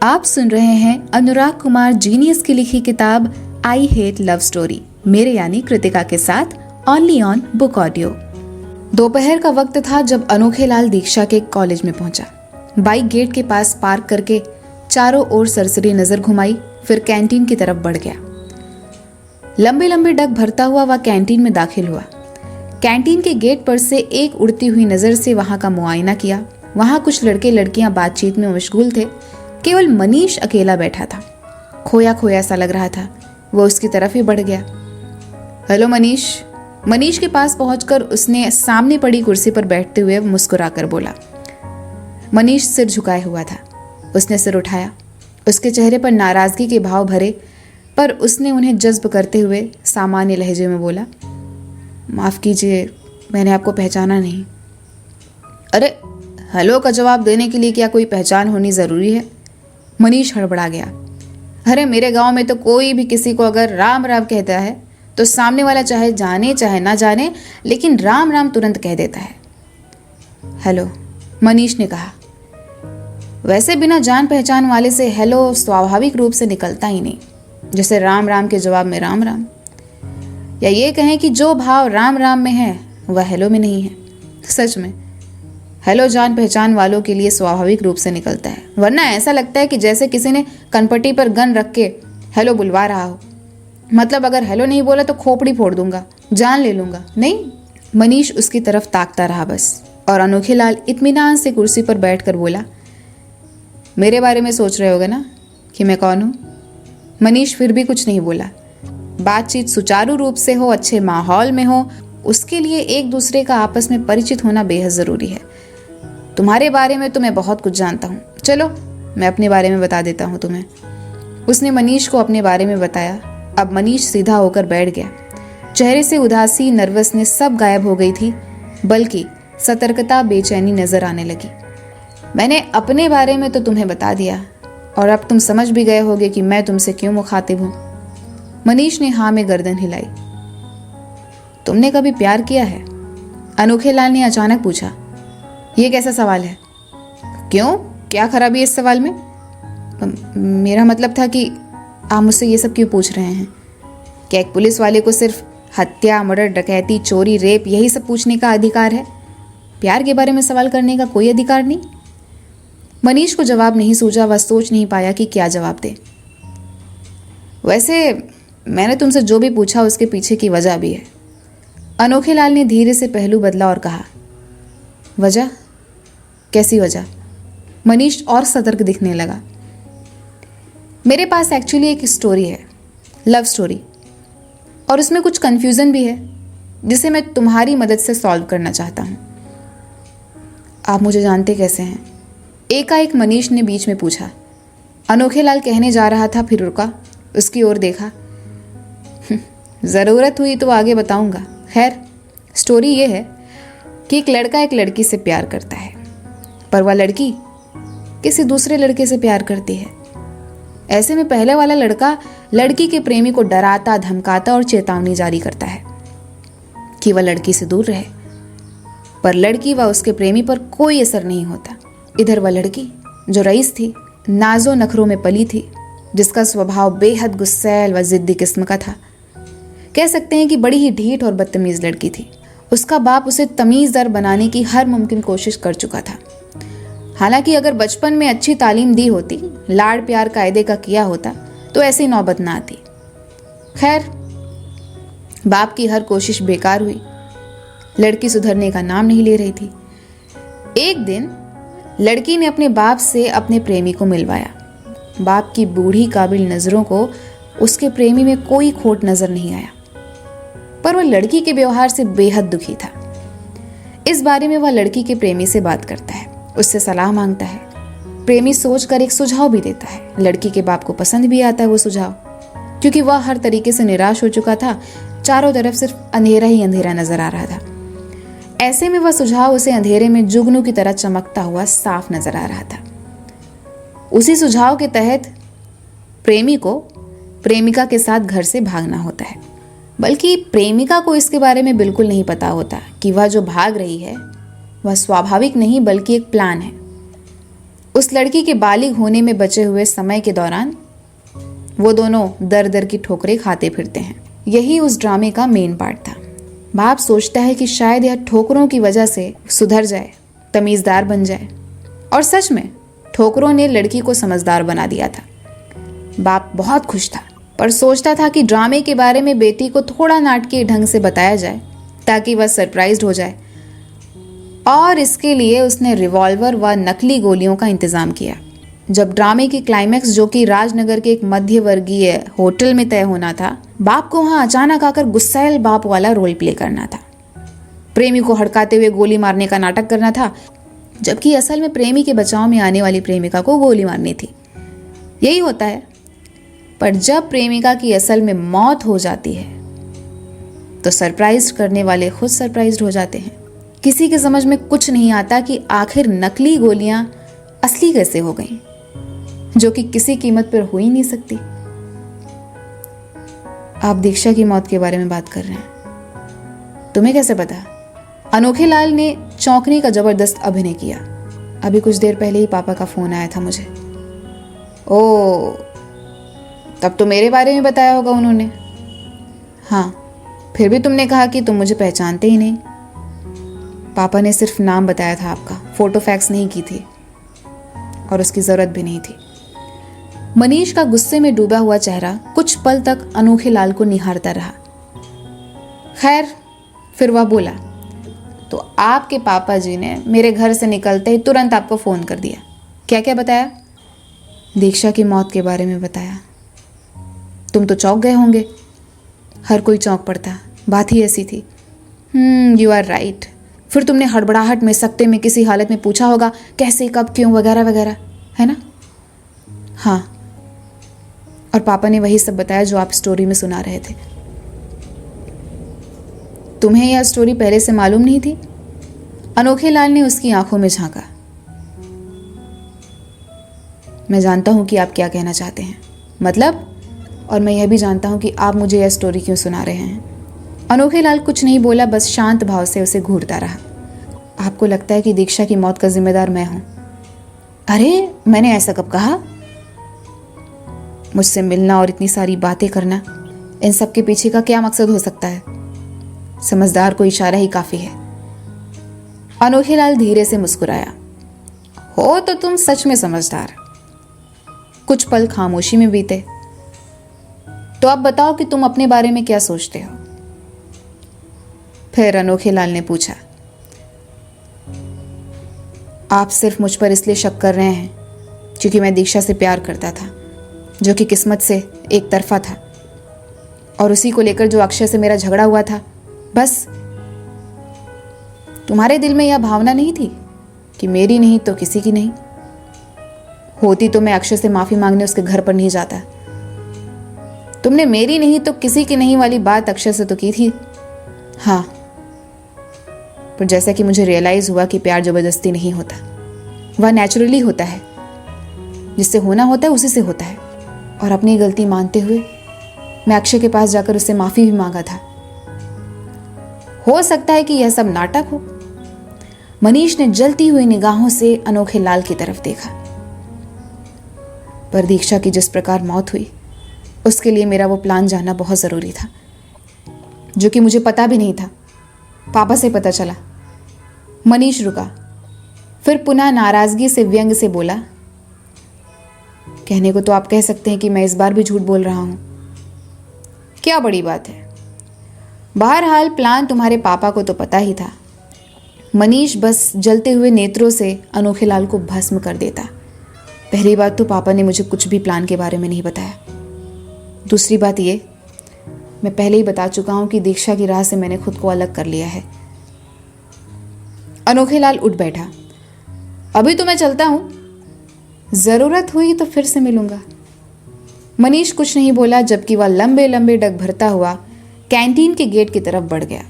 आप सुन रहे हैं अनुराग कुमार जीनियस की लिखी किताब आई हेट लव स्टोरी, मेरे यानी कृतिका के साथ, ओनली ऑन बुक ऑडियो। दोपहर का वक्त था जब अनोखे लाल दीक्षा के कॉलेज में पहुंचा। बाइक गेट के पास पार्क करके चारों ओर सरसरी नजर घुमाई, फिर कैंटीन की तरफ बढ़ गया। लंबे लंबे डग भरता हुआ वह कैंटीन में दाखिल हुआ। कैंटीन के गेट पर से एक उड़ती हुई नजर से वहां का मुआयना किया। वहां कुछ लड़के लड़कियां बातचीत में मशगूल थे। केवल मनीष अकेला बैठा था। खोया खोया सा लग रहा था। वो उसकी तरफ ही बढ़ गया। हेलो मनीष। मनीष के पास पहुंचकर उसने सामने पड़ी कुर्सी पर बैठते हुए मुस्कुराकर बोला। मनीष सिर झुकाए हुआ था। उसने सिर उठाया। उसके चेहरे पर नाराजगी के भाव भरे, पर उसने उन्हें जज्ब करते हुए सामान्य लहजे में बोला, माफ कीजिए, मैंने आपको पहचाना नहीं। अरे, हेलो का जवाब देने के लिए क्या कोई पहचान होनी जरूरी है? मनीष हड़बड़ा गया। अरे, मेरे गांव में तो कोई भी किसी को अगर राम राम कहता है तो सामने वाला चाहे जाने चाहे ना जाने, लेकिन राम राम तुरंत कह देता है। हेलो, मनीष ने कहा। वैसे बिना जान पहचान वाले से हेलो स्वाभाविक रूप से निकलता ही नहीं, जैसे राम राम के जवाब में राम राम। या ये कहें कि जो भाव राम राम में है वह हेलो में नहीं है। सच में हेलो जान पहचान वालों के लिए स्वाभाविक रूप से निकलता है, वरना ऐसा लगता है कि जैसे किसी ने कनपट्टी पर गन रख के हेलो बुलवा रहा हो। मतलब अगर हेलो नहीं बोला तो खोपड़ी फोड़ दूंगा, जान ले लूंगा। नहीं, मनीष उसकी तरफ ताकता रहा बस। और अनोखे लाल इत्मीनान से कुर्सी पर बैठकर बोला, मेरे बारे में सोच रहे होगे ना कि मैं कौन हूं? मनीष फिर भी कुछ नहीं बोला। बातचीत सुचारू रूप से हो, अच्छे माहौल में हो, उसके लिए एक दूसरे का आपस में परिचित होना बेहद जरूरी है। तुम्हारे बारे में तो मैं बहुत कुछ जानता हूँ, चलो मैं अपने बारे में बता देता हूँ तुम्हें। उसने मनीष को अपने बारे में बताया। अब मनीष सीधा होकर बैठ गया। चेहरे से उदासी, नर्वसनेस सब गायब हो गई थी, बल्कि सतर्कता, बेचैनी नजर आने लगी। मैंने अपने बारे में तो तुम्हें बता दिया, और अब तुम समझ भी गए होगे कि मैं तुमसे क्यों मुखातिब हूं। मनीष ने हाँ में गर्दन हिलाई। तुमने कभी प्यार किया है? अनोखे लाल ने अचानक पूछा। ये कैसा सवाल है? क्यों, क्या खराबी है इस सवाल में? मेरा मतलब था कि आप मुझसे ये सब क्यों पूछ रहे हैं? क्या एक पुलिस वाले को सिर्फ हत्या, मर्डर, डकैती, चोरी, रेप यही सब पूछने का अधिकार है? प्यार के बारे में सवाल करने का कोई अधिकार नहीं? मनीष को जवाब नहीं सूझा। वह सोच नहीं पाया कि क्या जवाब दे। वैसे मैंने तुमसे जो भी पूछा उसके पीछे की वजह भी है। अनोखे लाल ने धीरे से पहलू बदला और कहा। वजह? कैसी वजह? मनीष और सतर्क दिखने लगा। मेरे पास एक्चुअली एक स्टोरी है, लव स्टोरी, और उसमें कुछ कंफ्यूजन भी है जिसे मैं तुम्हारी मदद से सॉल्व करना चाहता हूं। आप मुझे जानते कैसे हैं? एकाएक मनीष ने बीच में पूछा। अनोखे लाल कहने जा रहा था, फिर रुका, उसकी ओर देखा। जरूरत हुई तो आगे बताऊंगा। खैर, स्टोरी ये है कि एक लड़का एक लड़की से प्यार करता है, पर वह लड़की किसी दूसरे लड़के से प्यार करती है। ऐसे में पहले वाला लड़का लड़की के प्रेमी को डराता, धमकाता और चेतावनी जारी करता है कि वह लड़की से दूर रहे, पर लड़की व उसके प्रेमी पर कोई असर नहीं होता। इधर वह लड़की जो रईस थी, नाजो नखरों में पली थी, जिसका स्वभाव बेहद गुस्सैल व जिद्दी किस्म का था। कह सकते हैं कि बड़ी ही ढीठ और बदतमीज लड़की थी। उसका बाप उसे तमीज़दार बनाने की हर मुमकिन कोशिश कर चुका था। हालांकि अगर बचपन में अच्छी तालीम दी होती, लाड़ प्यार कायदे का किया होता, तो ऐसी नौबत ना आती। खैर, बाप की हर कोशिश बेकार हुई। लड़की सुधरने का नाम नहीं ले रही थी। एक दिन लड़की ने अपने बाप से अपने प्रेमी को मिलवाया। बाप की बूढ़ी काबिल नजरों को उसके प्रेमी में कोई खोट नजर नहीं आया, पर वह लड़की के व्यवहार से बेहद दुखी था। इस बारे में वह लड़की के प्रेमी से बात करता है, उससे सलाह मांगता है। प्रेमी सोचकर एक सुझाव भी देता है। लड़की के बाप को पसंद भी आता है वो सुझाव, क्योंकि वह हर तरीके से निराश हो चुका था। चारों तरफ सिर्फ अंधेरा ही अंधेरा नजर आ रहा था। ऐसे में वह सुझाव उसे अंधेरे में जुगनू की तरह चमकता हुआ साफ नजर आ रहा था। उसी सुझाव के तहत प्रेमी को प्रेमिका के साथ घर से भागना होता है, बल्कि प्रेमिका को इसके बारे में बिल्कुल नहीं पता होता कि वह जो भाग रही है वह स्वाभाविक नहीं बल्कि एक प्लान है। उस लड़की के बालिग होने में बचे हुए समय के दौरान वो दोनों दर दर की ठोकरें खाते फिरते हैं। यही उस ड्रामे का मेन पार्ट था। बाप सोचता है कि शायद यह ठोकरों की वजह से सुधर जाए, तमीज़दार बन जाए। और सच में ठोकरों ने लड़की को समझदार बना दिया था। बाप बहुत खुश था, पर सोचता था कि ड्रामे के बारे में बेटी को थोड़ा नाटकीय ढंग से बताया जाए ताकि वह सरप्राइज्ड हो जाए। और इसके लिए उसने रिवॉल्वर व नकली गोलियों का इंतजाम किया। जब ड्रामे की क्लाइमैक्स, जो कि राजनगर के एक मध्य वर्गीय होटल में तय होना था, बाप को वहां अचानक आकर गुस्सैल बाप वाला रोल प्ले करना था। प्रेमी को हड़काते हुए गोली मारने का नाटक करना था, जबकि असल में प्रेमी के बचाव में आने वाली प्रेमिका को गोली मारनी थी। यही होता है। पर जब प्रेमिका की असल में मौत हो जाती है तो सरप्राइज करने वाले खुद सरप्राइज्ड हो जाते हैं। किसी के समझ में कुछ नहीं आता कि आखिर नकली गोलियां असली कैसे हो गईं, जो कि किसी कीमत पर हो ही नहीं सकती। आप दीक्षा की मौत के बारे में बात कर रहे हैं, तुम्हें कैसे पता? अनोखे लाल ने चौंकने का जबरदस्त अभिनय किया। अभी कुछ देर पहले ही पापा का फोन आया था मुझे। ओ, तब तो मेरे बारे में बताया होगा उन्होंने। हाँ, फिर भी तुमने कहा कि तुम मुझे पहचानते ही नहीं। पापा ने सिर्फ नाम बताया था आपका, फोटो फैक्स नहीं की थी और उसकी जरूरत भी नहीं थी। मनीष का गुस्से में डूबा हुआ चेहरा कुछ पल तक अनोखे लाल को निहारता रहा। खैर, फिर वह बोला, तो आपके पापा जी ने मेरे घर से निकलते ही तुरंत आपको फोन कर दिया। क्या क्या बताया? दीक्षा की मौत के बारे में बताया। तुम तो चौंक गए होंगे। हर कोई चौंक पड़ता, बात ही ऐसी थी। You are right. फिर तुमने हड़बड़ाहट में, सख्ते में, किसी हालत में पूछा होगा कैसे, कब, क्यों, वगैरह वगैरह, है ना? हाँ, और पापा ने वही सब बताया जो आप स्टोरी में सुना रहे थे। तुम्हें यह स्टोरी पहले से मालूम नहीं थी? अनोखे लाल ने उसकी आंखों में झांका। मैं जानता हूं कि आप क्या कहना चाहते हैं, मतलब, और मैं यह भी जानता हूं कि आप मुझे यह स्टोरी क्यों सुना रहे हैं। अनोखे लाल कुछ नहीं बोला, बस शांत भाव से उसे घूरता रहा। आपको लगता है कि दीक्षा की मौत का जिम्मेदार मैं हूं? अरे, मैंने ऐसा कब कहा? मुझसे मिलना और इतनी सारी बातें करना, इन सब के पीछे का क्या मकसद हो सकता है? समझदार को इशारा ही काफी है। अनोखे लाल धीरे से मुस्कुराया। हो तो तुम सच में समझदार। कुछ पल खामोशी में बीते। तो अब बताओ कि तुम अपने बारे में क्या सोचते हो? फिर अनोखे लाल ने पूछा। आप सिर्फ मुझ पर इसलिए शक कर रहे हैं क्योंकि मैं दीक्षा से प्यार करता था, जो कि किस्मत से एक तरफा था, और उसी को लेकर जो अक्षय से मेरा झगड़ा हुआ था, बस। तुम्हारे दिल में यह भावना नहीं थी कि मेरी नहीं तो किसी की नहीं? होती तो मैं अक्षय से माफी मांगने उसके घर पर नहीं जाता। तुमने मेरी नहीं तो किसी की नहीं वाली बात अक्षय से तो की थी। हाँ, पर जैसा कि मुझे रियलाइज हुआ कि प्यार जबरदस्ती नहीं होता, वह नेचुरली होता है। जिससे होना होता है उसी से होता है। और अपनी गलती मानते हुए मैं अक्षय के पास जाकर उससे माफी भी मांगा था। हो सकता है कि यह सब नाटक हो। मनीष ने जलती हुई निगाहों से अनोखे लाल की तरफ देखा। पर दीक्षा की जिस प्रकार मौत हुई, उसके लिए मेरा वो प्लान जानना बहुत जरूरी था, जो कि मुझे पता भी नहीं था। पापा से पता चला। मनीष रुका, फिर पुनः नाराजगी से व्यंग से बोला, कहने को तो आप कह सकते हैं कि मैं इस बार भी झूठ बोल रहा हूं। क्या बड़ी बात है। बहरहाल प्लान तुम्हारे पापा को तो पता ही था। मनीष बस जलते हुए नेत्रों से अनोखे लाल को भस्म कर देता। पहली बात तो पापा ने मुझे कुछ भी प्लान के बारे में नहीं बताया। दूसरी बात ये, मैं पहले ही बता चुका हूं कि दीक्षा की राह से मैंने खुद को अलग कर लिया है। अनोखे लाल उठ बैठा। अभी तो मैं चलता हूं, जरूरत हुई तो फिर से मिलूंगा। मनीष कुछ नहीं बोला, जबकि वह लंबे लंबे डग भरता हुआ कैंटीन के गेट की तरफ बढ़ गया।